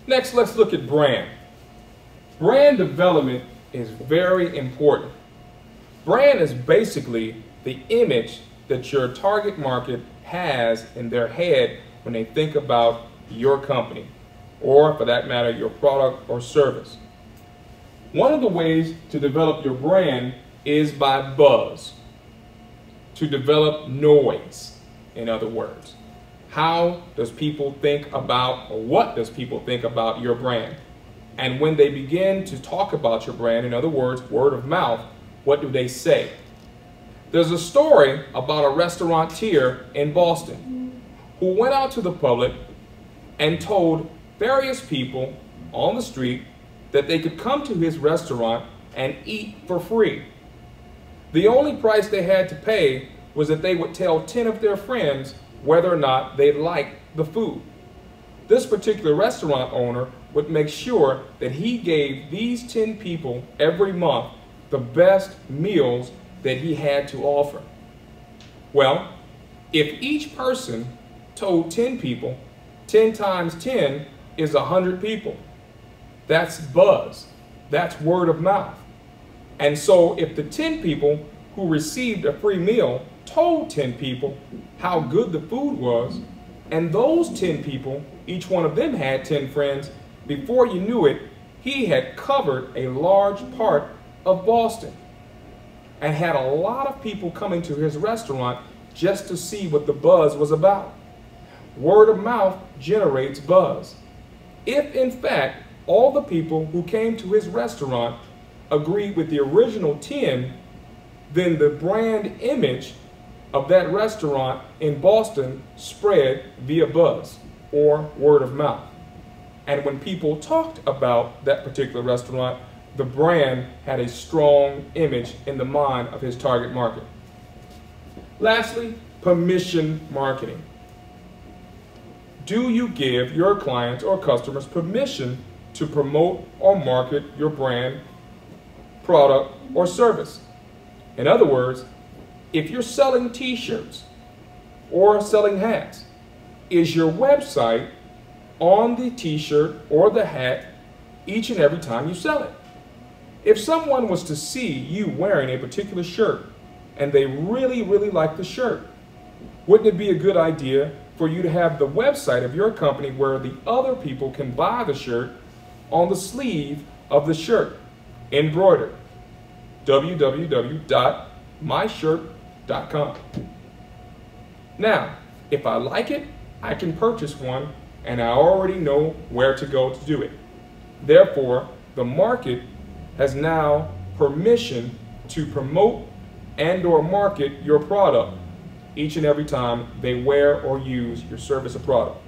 Next, let's look at brand. Brand development is very important. Brand is basically the image that your target market has in their head when they think about your company, or for that matter, your product or service. One of the ways to develop your brand is by buzz, to develop noise, in other words. How does people think about, or what does people think about your brand? And when they begin to talk about your brand, in other words, word of mouth, what do they say? There's a story about a restaurateur in Boston who went out to the public and told various people on the street that they could come to his restaurant and eat for free. The only price they had to pay was that they would tell 10 of their friends whether or not they liked the food. This particular restaurant owner would make sure that he gave these 10 people every month the best meals that he had to offer. Well, if each person told 10 people, 10 times 10 is 100 people. That's buzz. That's word of mouth. And so if the 10 people who received a free meal told 10 people how good the food was, and those 10 people, each one of them had 10 friends, before you knew it, he had covered a large part of Boston and had a lot of people coming to his restaurant just to see what the buzz was about. Word of mouth generates buzz. If in fact all the people who came to his restaurant agreed with the original 10, then the brand image of that restaurant in Boston spread via buzz or word of mouth. And when people talked about that particular restaurant, the brand had a strong image in the mind of his target market. Lastly, permission marketing. Do you give your clients or customers permission to promote or market your brand, product, or service? In other words, if you're selling t-shirts or selling hats, is your website on the t-shirt or the hat each and every time you sell it? If someone was to see you wearing a particular shirt and they really like the shirt, wouldn't it be a good idea for you to have the website of your company where the other people can buy the shirt on the sleeve of the shirt, embroidered? www.myshirt.com. Now, if I like it, I can purchase one, and I already know where to go to do it. Therefore, the market has now permission to promote and or market your product each and every time they wear or use your service or product.